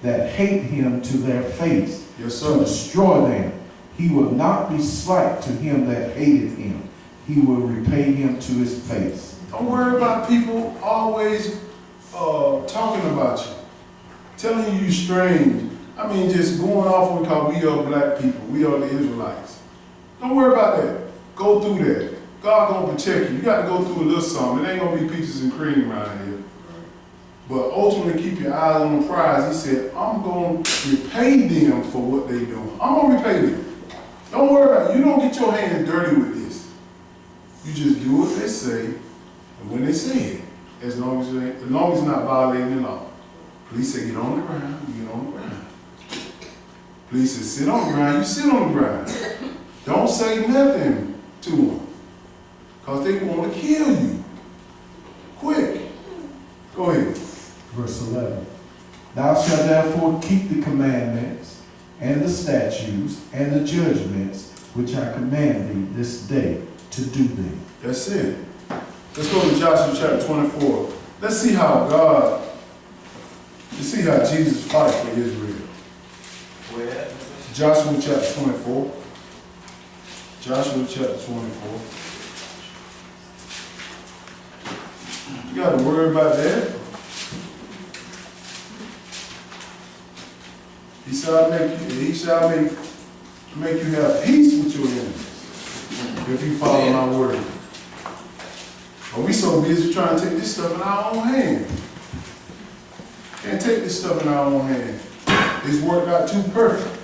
that hate him to their face, Yes, to sir. destroy them. He will not be slack to him that hated him. He will repay him to his face. Don't worry about people always talking about you, telling you strange. I mean, just going off because we are black people. We are the Israelites. Don't worry about that. Go through that. God gonna protect you. You got to go through a little something. It ain't gonna be peaches and cream around here. But ultimately, keep your eyes on the prize. He said, I'm going to repay them for what they doing. I'm going to repay them. Don't worry about it. You don't get your hands dirty with this. You just do what they say, and when they say it, as long as it's not violating the law. Police say, get on the ground, you get on the ground. Police say, sit on the ground, you sit on the ground. Don't say nothing to them, because they want to kill you. Quick. Go ahead. Verse 11. Thou shalt therefore keep the commandments and the statutes and the judgments which I command thee this day to do them. That's it. Let's go to Joshua chapter 24. Let's see how Jesus fights for Israel. Where? Joshua chapter 24. Joshua chapter 24. You got to worry about that. He shall make you have peace with your enemies if you follow my word. But we so busy trying to take this stuff in our own hand. Can't take this stuff in our own hand. It's worked out too perfect.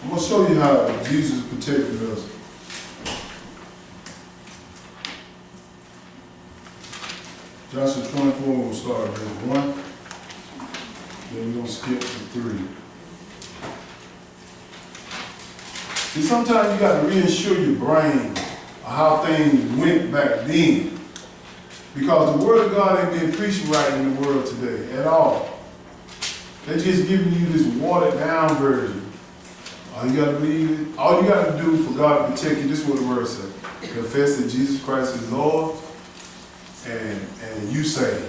I'm going to show you how Jesus protected us. Joshua 24, we'll start at verse 1. Then we're going to skip to 3. See, sometimes you got to reassure your brain of how things went back then. Because the word of God ain't being preached right in the world today at all. They're just giving you this watered down version. All you got to believe it. All you got to do for God to protect you, this is what the word says. Confess that Jesus Christ is Lord, and you say.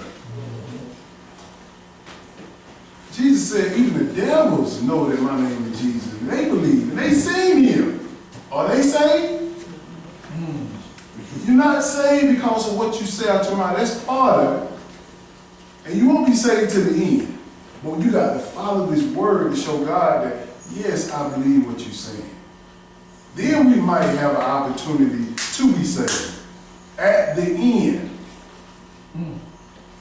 Jesus said, even the devils know that my name is Jesus. And they believe, and they sing him. Are they saved? You're not saved because of what you say out your mouth. That's part of it. And you won't be saved to the end. But you got to follow this word to show God that, yes, I believe what you're saying. Then we might have an opportunity to be saved. At the end.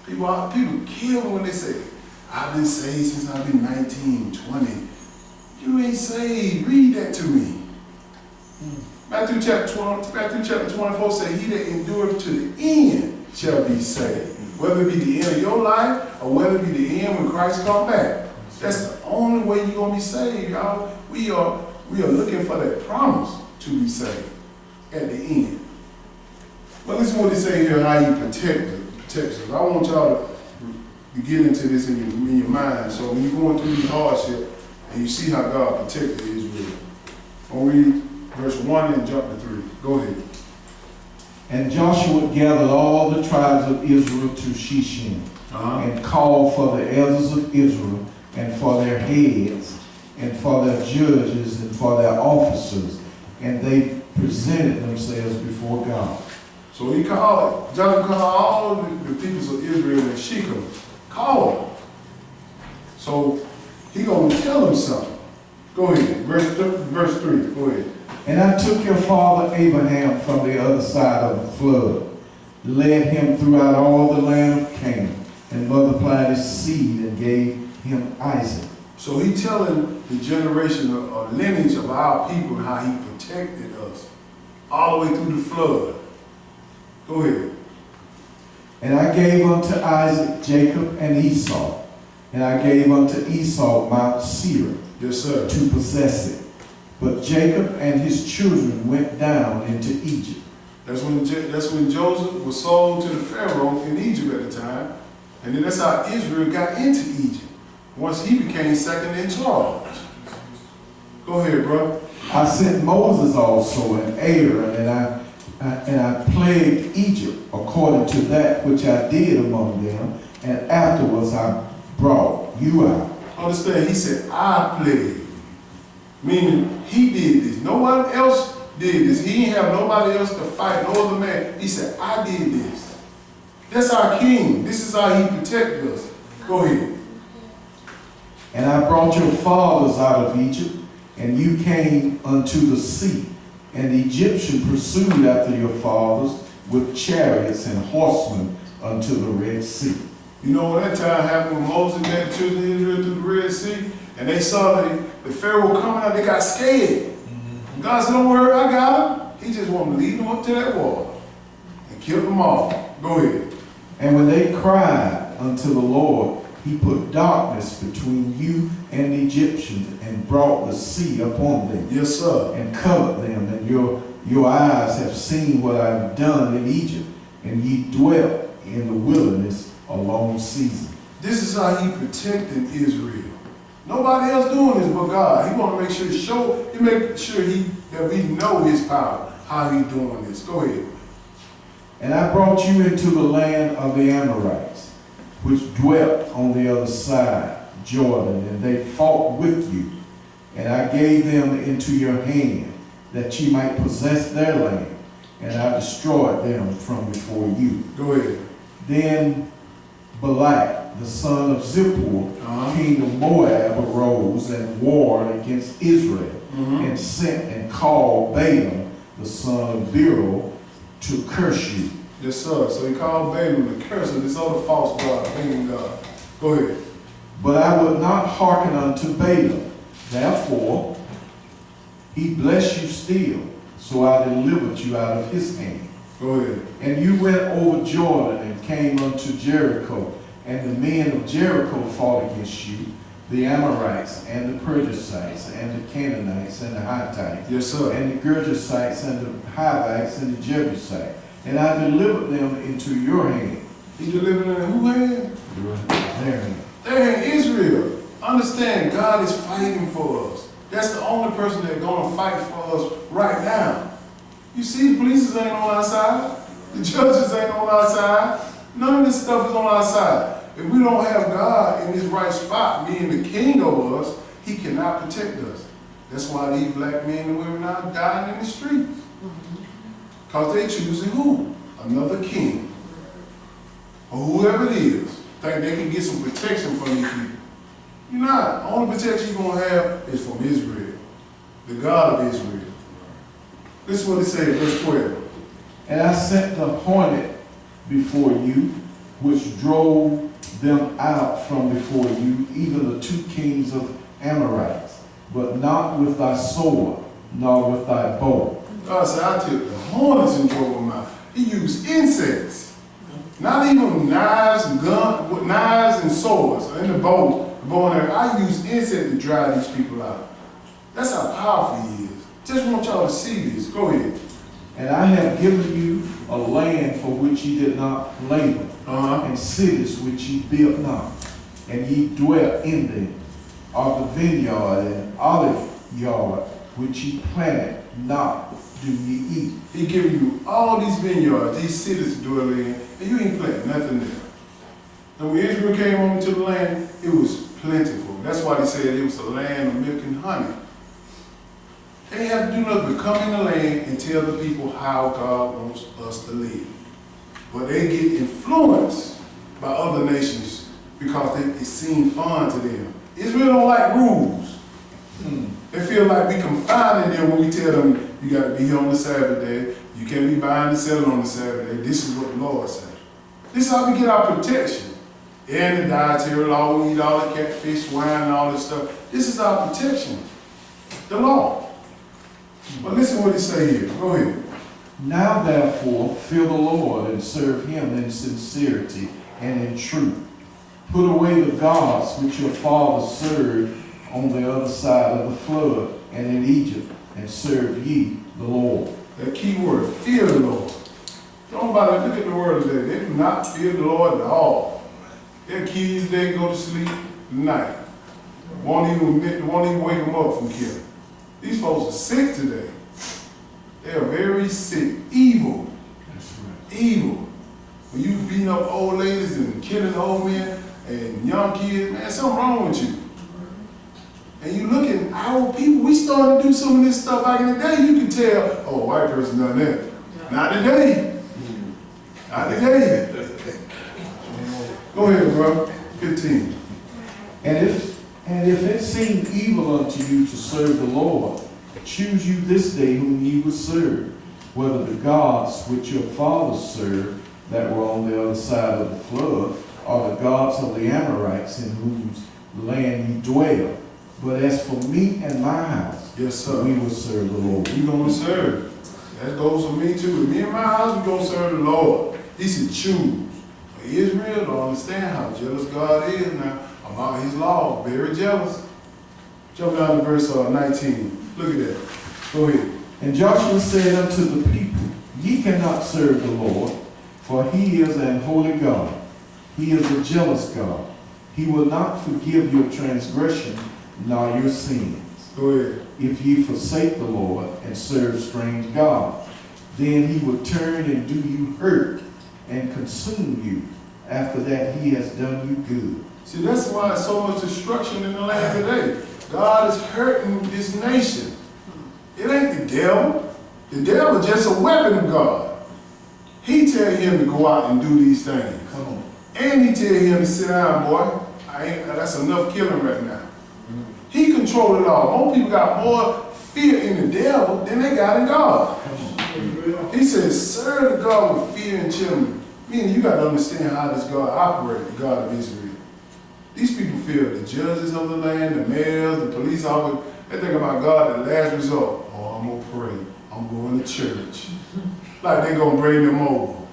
People kill me when they say, I've been saved since I've been 19, 20. You ain't saved. Read that to me. Matthew chapter 24 says, he that endureth to the end shall be saved. Whether it be the end of your life or whether it be the end when Christ comes back. That's the only way you're going to be saved, y'all. We are looking for that promise to be saved at the end. But listen to what he say here, how he protects us. I want y'all to get into this in your mind. So when you're going through these hardships and you see how God protected Israel. I'll read verse 1 and jump to 3. Go ahead. And Joshua gathered all the tribes of Israel to Shechem, and called for the elders of Israel, and for their heads, and for their judges, and for their officers, and they presented themselves before God. So he Joshua called all the peoples of Israel and Shechem. Call them. So he going to tell them something. Go ahead. Verse 3. Go ahead. And I took your father Abraham from the other side of the flood, led him throughout all the land of Canaan, and multiplied his seed and gave him Isaac. So he telling the generation or lineage of our people how he protected us all the way through the flood. Go ahead. And I gave unto Isaac Jacob and Esau, and I gave unto Esau Mount Seir, Yes, sir. to possess it. But Jacob and his children went down into Egypt. That's when Joseph was sold to the Pharaoh in Egypt at the time. And then that's how Israel got into Egypt, once he became second in charge. Go ahead, bro. I sent Moses also and Aaron, and I plagued Egypt according to that which I did among them, and afterwards I you out. Understand, he said, I played. Meaning, he did this. No one else did this. He didn't have nobody else to fight, no other man. He said, I did this. That's our king. This is how he protected us. Go ahead. And I brought your fathers out of Egypt, and you came unto the sea. And the Egyptian pursued after your fathers with chariots and horsemen unto the Red Sea. You know when that time happened when Moses led the children of Israel through the Red Sea, and they saw the Pharaoh coming out, they got scared. God said, don't worry, I got him. He just wanted to lead them up to that wall and kill them all. Go ahead. And when they cried unto the Lord, he put darkness between you and the Egyptians, and brought the sea upon them, Yes, sir. and covered them. And your eyes have seen what I have done in Egypt, and ye dwelt in the wilderness a long season. This is how he protected Israel. Nobody else doing this but God. He want to make sure that we know his power, how he doing this. Go ahead. And I brought you into the land of the Amorites, which dwelt on the other side, Jordan, and they fought with you. And I gave them into your hand, that ye might possess their land, and I destroyed them from before you. Go ahead. Then Balak, the son of Zippor, king of Moab, arose and warred against Israel, and sent and called Balaam, the son of Beor, to curse you. Yes, sir. So he called Balaam the curse of this other false god, pagan God. Go ahead. But I would not hearken unto Balaam. Therefore, he blessed you still, so I delivered you out of his hand. Go ahead. And you went over Jordan and came unto Jericho, and the men of Jericho fought against you, the Amorites and the Perizzites and the Canaanites and the Hittites, Yes, sir. and the Girgashites and the Hivites and the Jebusites, and I delivered them into your hand. He delivered them in whose hand? Their hand. They're in Israel. Understand, God is fighting for us. That's the only person that's going to fight for us right now. You see, the police ain't on our side. The judges ain't on our side. None of this stuff is on our side. If we don't have God in his right spot, being the king over us, he cannot protect us. That's why these black men and women are dying in the streets. Because they choosing who? Another king. Or whoever it is. Think they can get some protection from these people. You're not. The only protection you're going to have is from Israel. The God of Israel. This is what it says, verse 12. And I sent the hornet before you, which drove them out from before you, even the 2 kings of Amorites, but not with thy sword, nor with thy bow. God said, I took the hornets and drove them out. He used insects. Not even knives and guns, with knives and swords in the bow. I use insects to drive these people out. That's how powerful he is. Just want y'all to see this. Go ahead. And I have given you a land for which ye did not labor, and cities which ye built not, and ye dwelt in them, of the vineyard and olive yard which ye planted not, do ye eat. He giving you all these vineyards, these cities to dwell in, and you ain't planting nothing there. And when Israel came over to the land, it was plentiful. That's why they said it was a land of milk and honey. They didn't have to do nothing but come in the land and tell the people how God wants us to live. But they get influenced by other nations because it seems fun to them. Israel don't like rules. They feel like we confining them when we tell them, you got to be here on the Sabbath day. You can't be buying and selling on the Sabbath day. This is what the Lord said. This is how we get our protection. And the dietary law, we eat all the catfish, wine, and all this stuff. This is our protection. The law. But listen what he say here. Go ahead. Now therefore fear the Lord, and serve him in sincerity and in truth. Put away the gods which your fathers served on the other side of the flood and in Egypt, and serve ye the Lord. That key word, fear the Lord. Nobody look at the word today. They do not fear the Lord at all. Their kids, they go to sleep at night. Won't even wake them up from killing. These folks are sick today. They are very sick. Evil. That's right. Evil. When you beating up old ladies and killing old men, and young kids, man, something wrong with you. And you look at our people, we started to do some of this stuff back in the day. You can tell, oh, a white person done that. Not today. Not today. Go ahead, bro. 15. And if it seem evil unto you to serve the Lord, choose you this day whom ye will serve, whether the gods which your fathers served that were on the other side of the flood, or the gods of the Amorites in whose land ye dwell. But as for me and my house, Yes, sir. we will serve the Lord. We gonna serve. That goes for me too. Me and my house, we gonna serve the Lord. He said, choose. But Israel don't understand how jealous God is now about his law. Very jealous. Jump down to verse 19. Look at that. Go ahead. And Joshua said unto the people, ye cannot serve the Lord, for he is an holy God. He is a jealous God. He will not forgive your transgression nor your sins. Go ahead. If ye forsake the Lord and serve strange gods, then he will turn and do you hurt and consume you. After that he has done you good. See, that's why there's so much destruction in the land today. God is hurting this nation. It ain't the devil. The devil is just a weapon of God. He tell him to go out and do these things. Come on. And he tell him to sit down, boy. That's enough killing right now. He controlled it all. Most people got more fear in the devil than they got in God. He says, serve the God with fear and trembling. Meaning you got to understand how this God operates, the God of Israel. These people fear the judges of the land, the mayors, the police officers. They think about God at last resort. Oh, I'm going to pray. I'm going to church. Like they're going to bring them over.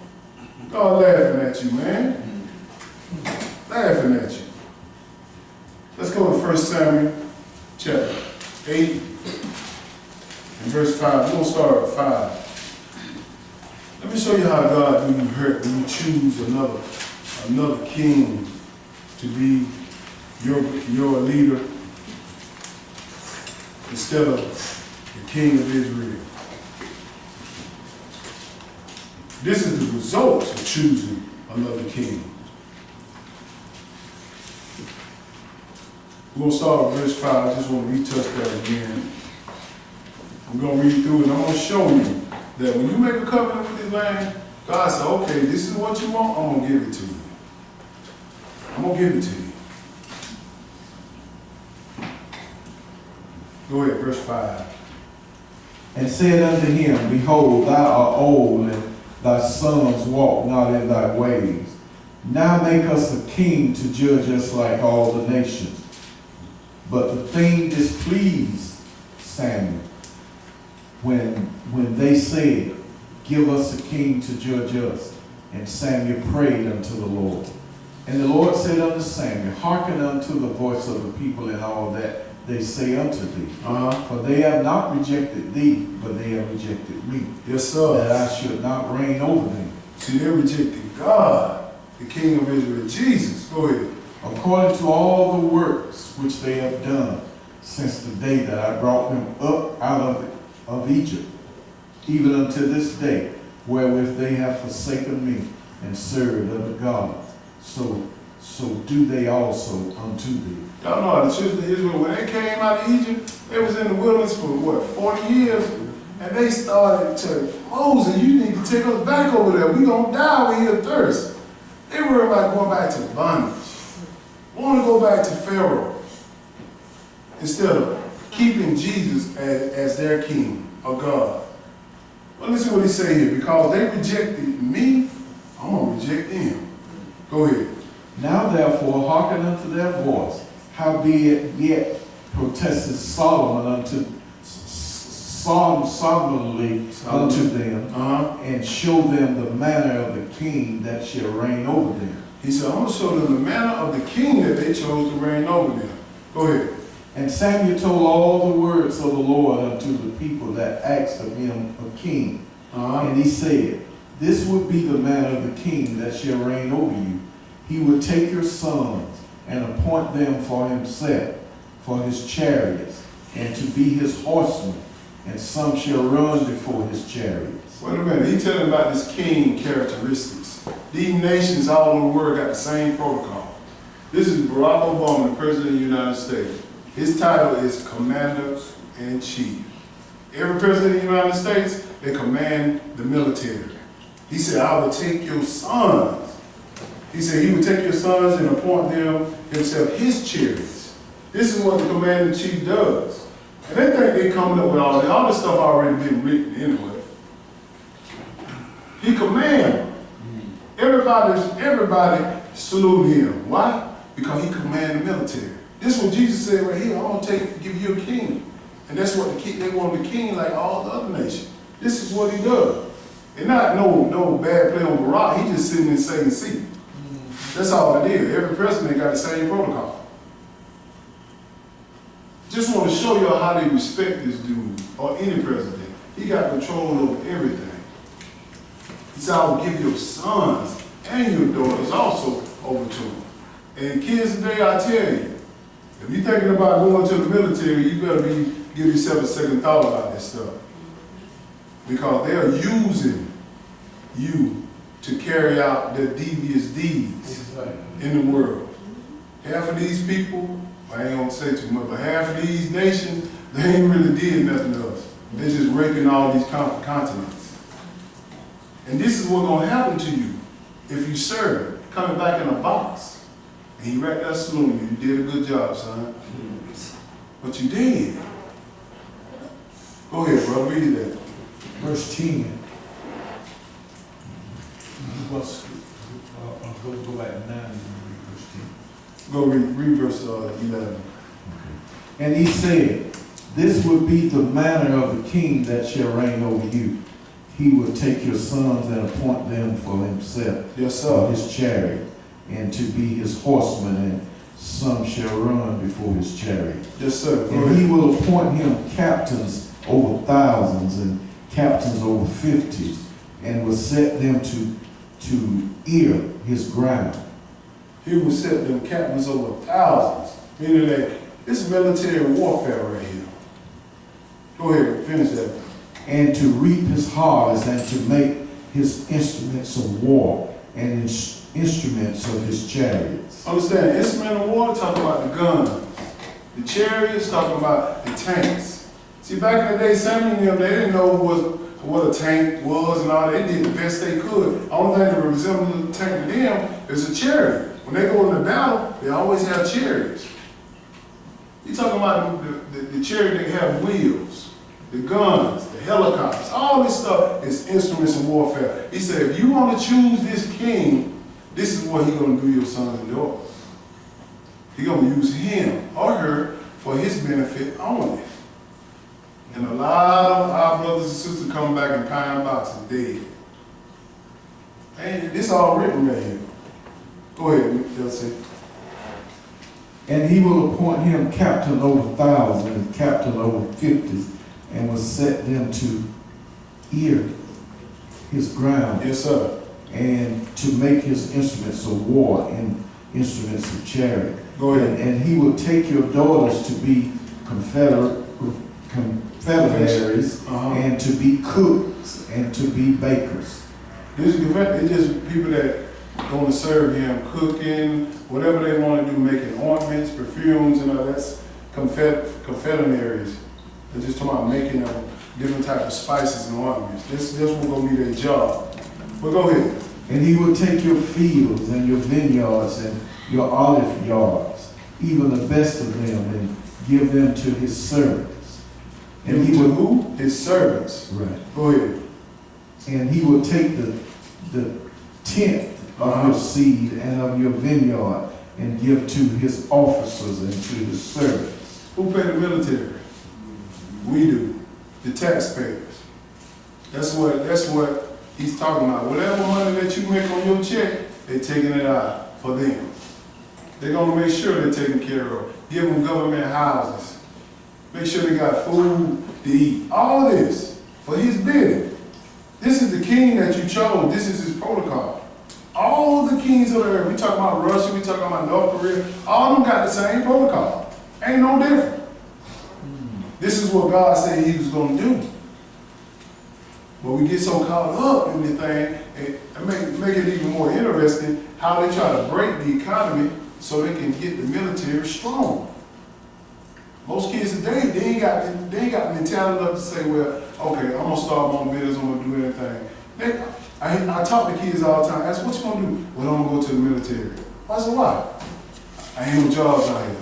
God laughing at you, man. Laughing at you. Let's go to 1 Samuel chapter 8 and verse 5. We're going to start at 5. Let me show you how God do you hurt when you choose another king to be your leader instead of the king of Israel. This is the results of choosing another king. We're going to start with verse 5. I just want to retouch that again. I'm going to read through it. I'm going to show you that when you make a covenant with this land, God said, okay, this is what you want, I'm going to give it to you. I'm going to give it to you. Go ahead, verse 5. And said unto him, behold, thou art old, and thy sons walk not in thy ways. Now make us a king to judge us like all the nations. But the thing displeased Samuel when they said, give us a king to judge us. And Samuel prayed unto the Lord. And the Lord said unto Samuel, hearken unto the voice of the people in all that they say unto thee. For they have not rejected thee, but they have rejected me. Yes, sir. That I should not reign over them. See, they rejected God, the King of Israel, Jesus. Go ahead. According to all the works which they have done since the day that I brought them up out of Egypt, even unto this day, wherewith they have forsaken me and served other gods. So do they also unto thee. Y'all know how the children of Israel, when they came out of Egypt, they was in the wilderness for what, 40 years? And they started to, Moses, you need to take us back over there. We're going to die over here of thirst. They were about going back to bondage. Want to go back to Pharaoh instead of keeping Jesus as their king or God. Well, listen what he say here. Because they rejected me, I'm going to reject them. Go ahead. Now therefore hearken unto their voice, howbeit yet protested Solomon solemnly unto them, and show them the manner of the king that shall reign over them. He said, I'm going to show them the manner of the king that they chose to reign over them. Go ahead. And Samuel told all the words of the Lord unto the people that asked of him a king. And he said, this would be the manner of the king that shall reign over you. He would take your sons and appoint them for himself, for his chariots, and to be his horsemen, and some shall run before his chariots. Wait a minute. He telling about this king characteristics. These nations all over the world got the same protocol. This is Barack Obama, the President of the United States. His title is Commander-in-Chief. Every president of the United States, they command the military. He said, I will take your sons. He said he would take your sons and appoint them himself his chariots. This is what the Commander-in-Chief does. And they think they're coming up with all that. All this stuff already been written anyway. He commands. Everybody salute him. Why? Because he commanded the military. This is what Jesus said right here. I'm going to give you a king. And that's what they want a king like all the other nations. This is what he does. And not no bad play on Barack. He just sitting in Satan's seat. That's all it is. Every president got the same protocol. Just want to show you how they respect this dude, or any president. He got control over everything. He said, I will give your sons and your daughters also over to him. And kids today, I tell you, if you're thinking about going to the military, you better give yourself a second thought about this stuff. Because they're using you to carry out their devious deeds in the world. Half of these people, I ain't gonna say too much, but half of these nations, they ain't really did nothing else. They're just raping all these continents. And this is what's gonna happen to you if you serve it, coming back in a box. And he right there saluting you. You did a good job, son. But you did. Go ahead, bro, read that. Verse 10. Go back to 9 and read verse 10. Go read verse 11. And he said, this would be the manner of the king that shall reign over you. He will take your sons and appoint them for himself, Yes, for sir. his chariot, and to be his horsemen, and some shall run before his chariot. Yes, sir. Go And ahead. he will appoint him captains over thousands and captains over fifties, and will set them to ear his ground. He will set them captains over thousands. Meaning that this is military warfare right here. Go ahead, finish that. And to reap his harvest, and to make his instruments of war, and instruments of his chariots. Understand, instrument of war talking about the guns. The chariots talking about the tanks. See, back in the day, some of them, they didn't know what a tank was and all. They did the best they could. Only thing that resembled a tank to them is a chariot. When they go into battle, they always have chariots. You talking about the chariot that have wheels, the guns, the helicopters, all this stuff is instruments of warfare. He said, if you want to choose this king, this is what he's going to do your sons and daughters. He's going to use him or her for his benefit only. And a lot of our brothers and sisters come back in pine boxes dead. And this all written right here. Go ahead, Chelsea. And he will appoint him captain over thousands, and captain over fifties, and will set them to ear his ground, Yes, sir. and to make his instruments of war and instruments of chariot. Go ahead. And he will take your daughters to be confederaries, and to be cooks, and to be bakers. It's just people that going to serve him, cooking, whatever they want to do, making ointments, perfumes, and all that's confederaries. They're just talking about making different types of spices and ointments. This will go be their job. But go ahead. And he will take your fields and your vineyards and your olive yards, even the best of them, and give them to his servants. And he will who? His servants. Right. Go ahead. And he will take the tenth of your seed and of your vineyard, and give to his officers and to his servants. Who pay the military? We do. The taxpayers. That's what he's talking about. Whatever money that you make on your check, they're taking it out for them. They're going to make sure they're taken care of. Give them government houses. Make sure they got food to eat. All of this for his bidding. This is the king that you chose. This is his protocol. All the kings of the earth, we talking about Russia, we talking about North Korea, all of them got the same protocol. Ain't no different. This is what God said he was going to do. But we get so caught up in the thing, and make it even more interesting how they try to break the economy so they can get the military strong. Most kids today, they ain't got the mentality enough to say, well, okay, I'm gonna start my own business, I'm gonna do anything. I talk to kids all the time, ask, what you gonna do? Well, I'm gonna go to the military. I said, why? I ain't no jobs out here.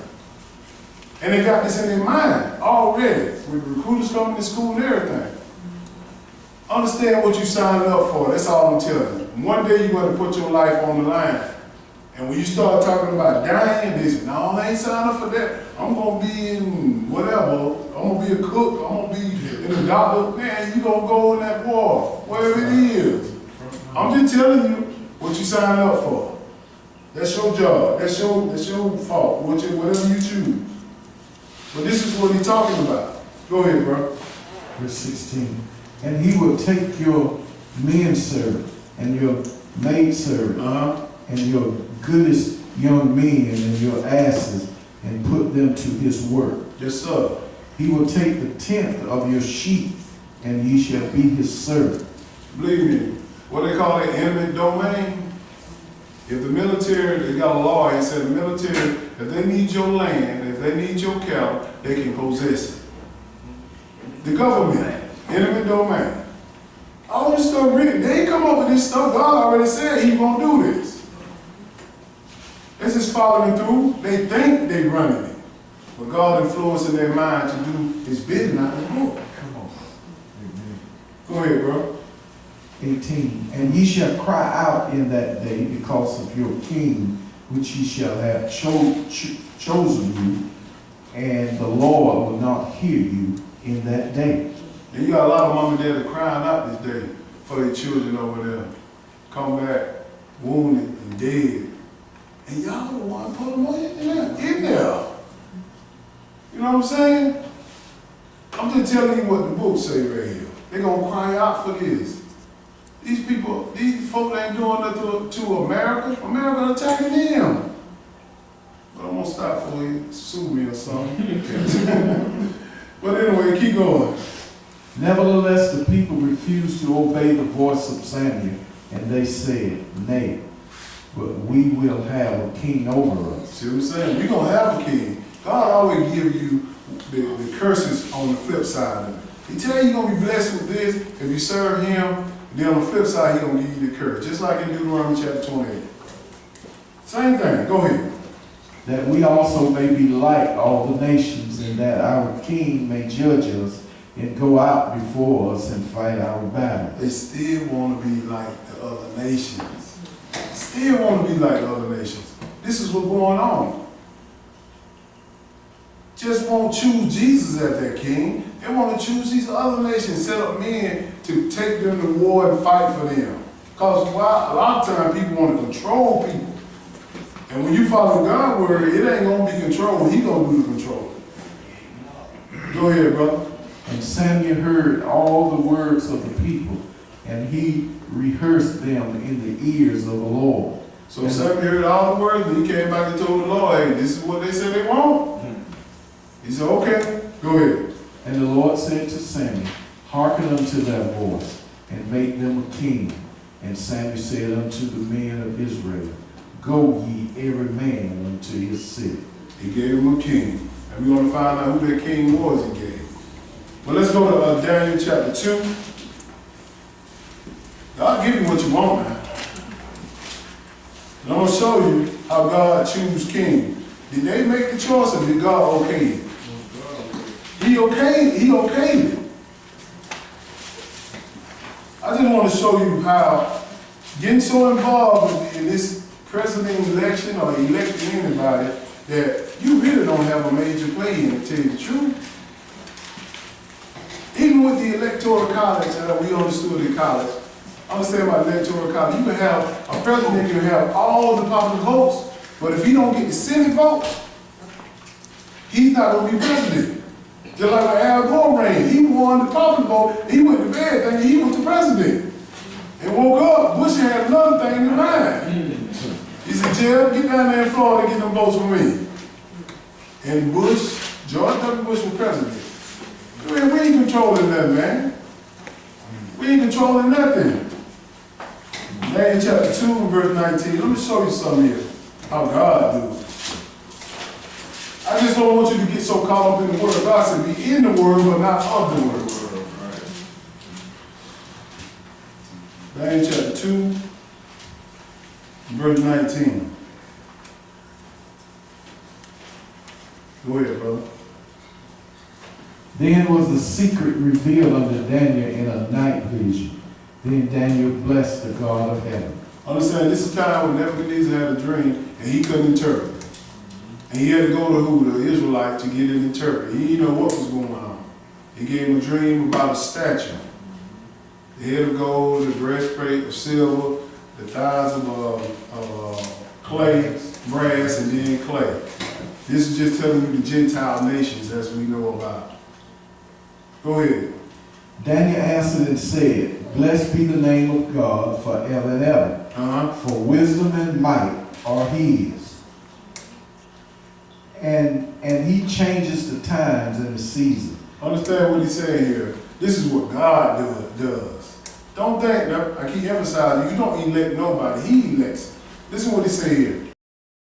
And they got this in their mind already, with the recruiters coming to school and everything. Understand what you signed up for, that's all I'm telling you. One day you're gonna put your life on the line. And when you start talking about dying, they say, no, I ain't signed up for that. I'm gonna be in whatever. I'm gonna be a cook. I'm gonna be in a doctor. Man, you gonna go in that war, whatever it is. I'm just telling you what you signed up for. That's your job. That's your fault. Whatever you choose. But this is what he's talking about. Go ahead, bro. Verse 16. And he will take your men servant and your maid servant and your goodest young men and your asses and put them to his work. Yes, sir. He will take the tenth of your sheep, and ye shall be his servant. Believe me, what they call it, eminent domain. If the military, they got a law, it said the military, if they need your land, if they need your cattle, they can possess it. The government, eminent domain. All this stuff written, they ain't come up with this stuff. God already said he gonna do this. They just following through. They think they running it. But God influencing their mind to do his bidding, not his will. Come on. Amen. Go ahead, bro. 18. And ye shall cry out in that day because of your king, which ye shall have chosen you, and the Lord will not hear you in that day. And you got a lot of mom and dad crying out this day for their children over there. Come back, wounded and dead. And y'all the one put them in there. You know what I'm saying? I'm just telling you what the book say right here. They're going to cry out for this. These people, these folks ain't doing nothing to America. America attacking them. But I'm going to stop for you. Sue me or something. But anyway, keep going. Nevertheless, the people refused to obey the voice of Samuel, and they said, Nay, but we will have a king over us. See what I'm saying? You're going to have a king. God always give you the curses on the flip side of it. He tell you you're going to be blessed with this if you serve him. Then on the flip side, he's going to give you the curse. Just like in Deuteronomy chapter 28. Same thing. Go ahead. That we also may be like all the nations, and that our king may judge us and go out before us and fight our battle. They still want to be like the other nations. Still want to be like the other nations. This is what's going on. Just won't choose Jesus as their king. They want to choose these other nations, set up men to take them to war and fight for them. Because a lot of times people want to control people. And when you follow God's word, it ain't going to be controlled. He's going to do the controlling. Go ahead, brother. And Samuel heard all the words of the people, and he rehearsed them in the ears of the Lord. So Samuel heard all the words, and he came back and told the Lord, hey, this is what they said they want. He said, okay, go ahead. And the Lord said to Samuel, Hearken unto their voice, and make them a king. And Samuel said unto the men of Israel, Go ye every man unto his city. He gave him a king. And we're going to find out who that king was he gave. But let's go to Daniel chapter 2. God give you what you want now. And I'm going to show you how God chooses king. Did they make the choice or did God okay it? He okayed it. I just want to show you how getting so involved in this president election or electing anybody that you really don't have a major play in it, to tell you the truth. Even with the electoral college that we understood in college, understand about electoral college, you can have, a president can have all the popular votes, but if he don't get the Senate votes, he's not going to be president. Just like when Al Gore ran, he won the popular vote, he went to bed thinking he was the president. And woke up, Bush had another thing in mind. He said, Jeff, get down there in Florida and get them votes for me. And Bush, George W. Bush was president. We ain't controlling nothing, man. We ain't controlling nothing. Daniel chapter 2, verse 19. Let me show you something here. How God do it. I just don't want you to get so caught up in the word. God said, be in the word, but not of the word. Daniel chapter 2, verse 19. Go ahead, brother. Then was the secret revealed unto Daniel in a night vision. Then Daniel blessed the God of heaven. Understand, this is time when Nebuchadnezzar had a dream and he couldn't interpret. And he had to go to who? The Israelite to get it interpreted. He didn't know what was going on. He gave him a dream about a statue. The head of gold, the breastplate of silver, the thighs of clay, brass, and then clay. This is just telling you the Gentile nations as we know about. Go ahead. Daniel answered and said, Blessed be the name of God forever and ever. For wisdom and might are his. And he changes the times and the season. Understand what he's saying here. This is what God does. Don't think, I keep emphasizing, you don't elect nobody, he elects. Listen what he said here.